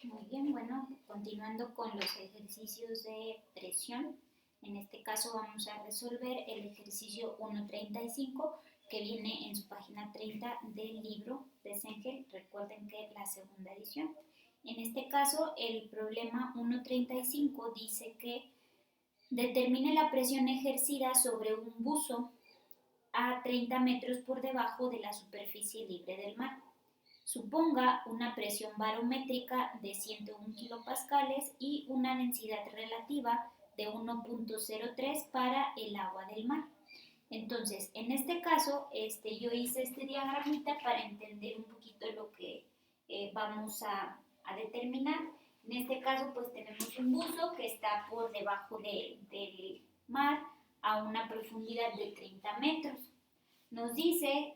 Muy bien, bueno, continuando con los ejercicios de presión, en este caso vamos a resolver el ejercicio 1.35 que viene en su página 30 del libro de Sengel, recuerden que es la segunda edición. En este caso, el problema 1.35 dice que determine la presión ejercida sobre un buzo a 30 metros por debajo de la superficie libre del mar. Suponga una presión barométrica de 101 kilopascales y una densidad relativa de 1.03 para el agua del mar. Entonces, en este caso, yo hice este diagramita para entender un poquito lo que vamos a determinar. En este caso, pues tenemos un buzo que está por debajo del mar a una profundidad de 30 metros. Nos dice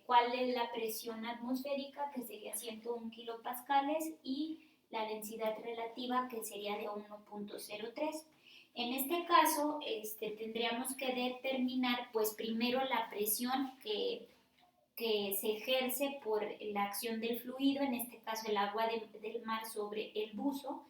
cuál es la presión atmosférica, que sería 101 kilopascales, y la densidad relativa, que sería de 1.03. En este caso, tendríamos que determinar, pues primero la presión que se ejerce por la acción del fluido, en este caso el agua del mar sobre el buzo,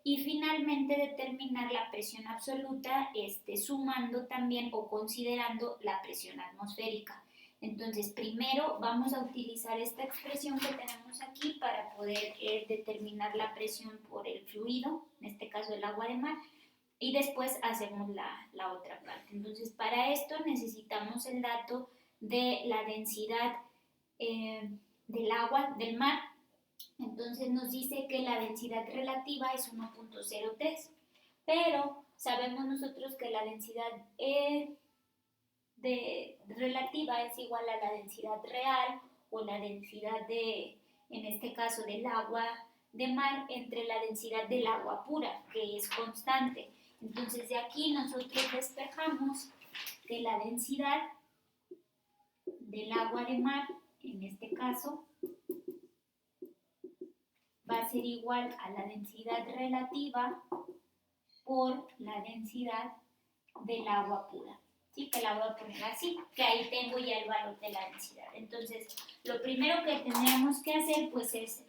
y finalmente determinar la presión absoluta sumando también o considerando la presión atmosférica. Entonces, primero vamos a utilizar esta expresión que tenemos aquí para poder determinar la presión por el fluido, en este caso el agua de mar, y después hacemos la otra parte. Entonces, para esto necesitamos el dato de la densidad del agua del mar. Entonces nos dice que la densidad relativa es 1.03, pero sabemos nosotros que la densidad relativa es igual a la densidad real o la densidad en este caso del agua de mar entre la densidad del agua pura, que es constante. Entonces de aquí nosotros despejamos que la densidad del agua de mar, en este caso, va a ser igual a la densidad relativa por la densidad del agua pura. ¿Sí? Que la voy a poner así, que ahí tengo ya el valor de la densidad. Entonces, lo primero que tendríamos que hacer pues es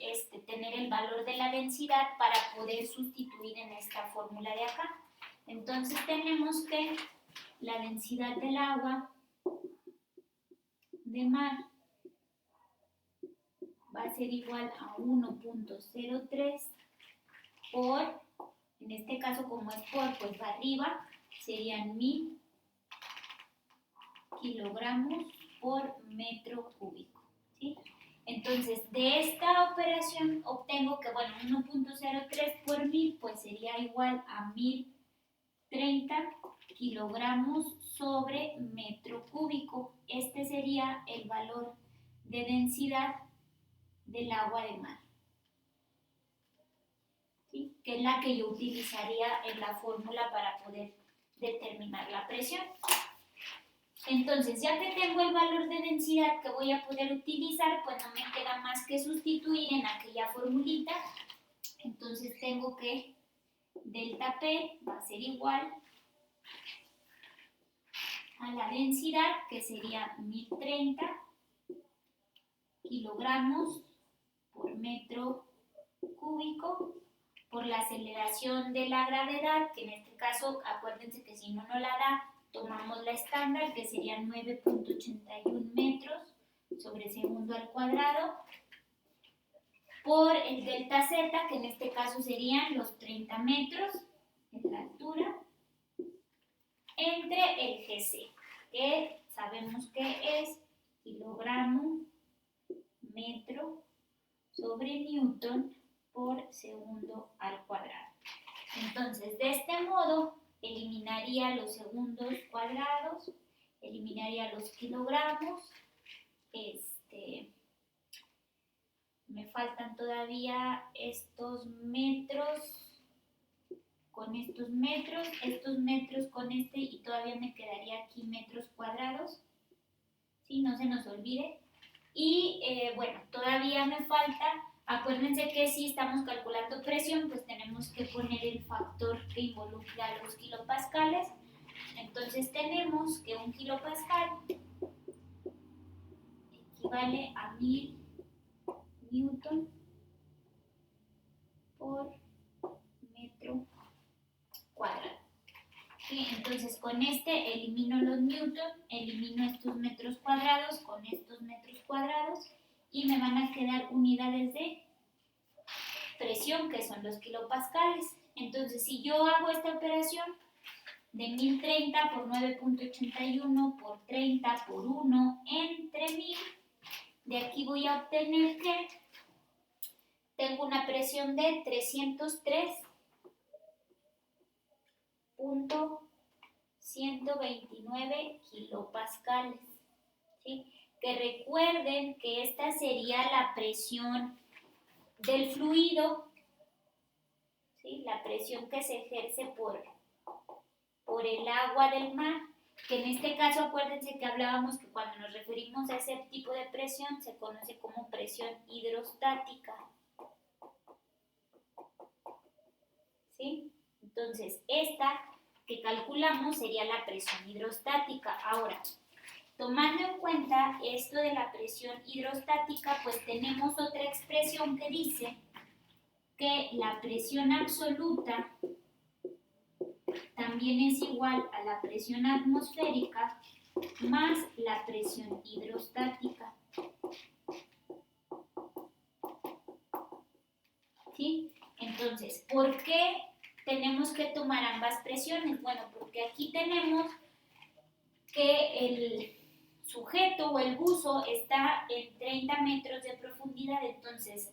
tener el valor de la densidad para poder sustituir en esta fórmula de acá. Entonces, tenemos que la densidad del agua de mar va a ser igual a 1.03 por, en este caso como es por, pues va arriba, serían 1000 kilogramos por metro cúbico, ¿sí? Entonces, de esta operación obtengo que, bueno, 1.03 por 1000, pues sería igual a 1030 kilogramos sobre metro cúbico. Este sería el valor de densidad del agua de mar, ¿sí? Que es la que yo utilizaría en la fórmula para poder determinar la presión. Entonces, ya que tengo el valor de densidad que voy a poder utilizar, pues no me queda más que sustituir en aquella formulita. Entonces tengo que delta P va a ser igual a la densidad, que sería 1030 kilogramos por metro cúbico, por la aceleración de la gravedad, que en este caso, acuérdense que si no la da, tomamos la estándar, que serían 9.81 metros sobre segundo al cuadrado, por el delta Z, que en este caso serían los 30 metros en la altura, entre el GC, que sabemos que es kilogramo metro sobre newton por segundo al cuadrado. Entonces, de este modo, eliminaría los segundos cuadrados, eliminaría los kilogramos, me faltan todavía estos metros con estos metros con este, y todavía me quedaría aquí metros cuadrados, ¿sí? No se nos olvide. Y bueno, todavía me falta, acuérdense que si estamos calculando presión, pues tenemos que poner el factor que involucra los kilopascales. Entonces tenemos que un kilopascal equivale a 1000 newton ¿Sí? Entonces con este elimino los newton, elimino estos metros cuadrados con estos metros cuadrados y me van a quedar unidades de presión, que son los kilopascales. Entonces, si yo hago esta operación de 1030 por 9.81 por 30 por 1 entre 1000, de aquí voy a obtener que tengo una presión de 303.129 kilopascales. ¿Sí? Que recuerden que esta sería la presión del fluido, ¿sí? La presión que se ejerce por el agua del mar, que en este caso acuérdense que hablábamos que cuando nos referimos a ese tipo de presión se conoce como presión hidrostática. ¿Sí? Entonces, esta que calculamos sería la presión hidrostática. Ahora, tomando en cuenta esto de la presión hidrostática, pues tenemos otra expresión que dice que la presión absoluta también es igual a la presión atmosférica más la presión hidrostática. ¿Sí? Entonces, ¿por qué tenemos que tomar ambas presiones? Bueno, porque aquí tenemos que el sujeto o el buzo está en 30 metros de profundidad, entonces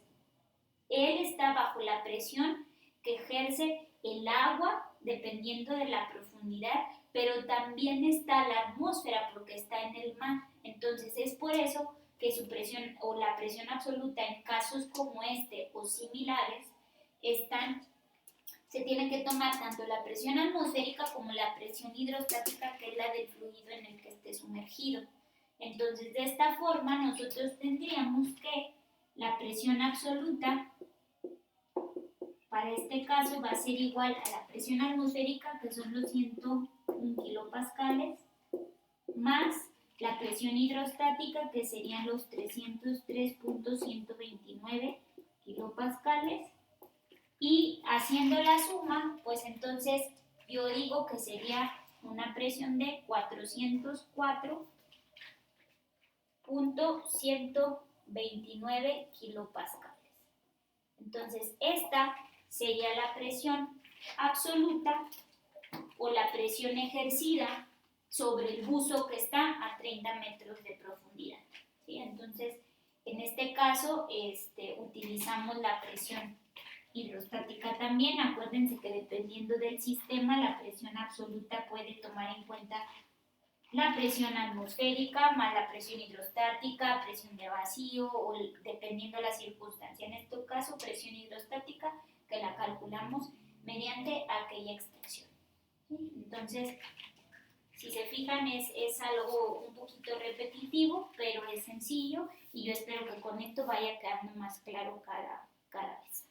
él está bajo la presión que ejerce el agua dependiendo de la profundidad, pero también está la atmósfera porque está en el mar. Entonces es por eso que su presión o la presión absoluta en casos como este o similares se tiene que tomar tanto la presión atmosférica como la presión hidrostática, que es la del fluido en el que esté sumergido. Entonces, de esta forma, nosotros tendríamos que la presión absoluta, para este caso, va a ser igual a la presión atmosférica, que son los 101 kilopascales, más la presión hidrostática, que serían los 303.129 kilopascales. Y haciendo la suma, pues entonces yo digo que sería una presión de 404.129 kilopascales. Entonces esta sería la presión absoluta o la presión ejercida sobre el buzo que está a 30 metros de profundidad. ¿Sí? Entonces, en este caso, utilizamos la presión hidrostática también. Acuérdense que dependiendo del sistema, la presión absoluta puede tomar en cuenta la presión atmosférica más la presión hidrostática, presión de vacío o dependiendo de la circunstancia. En este caso, presión hidrostática, que la calculamos mediante aquella extensión. ¿Sí? Entonces, si se fijan, es algo un poquito repetitivo, pero es sencillo y yo espero que con esto vaya quedando más claro cada vez.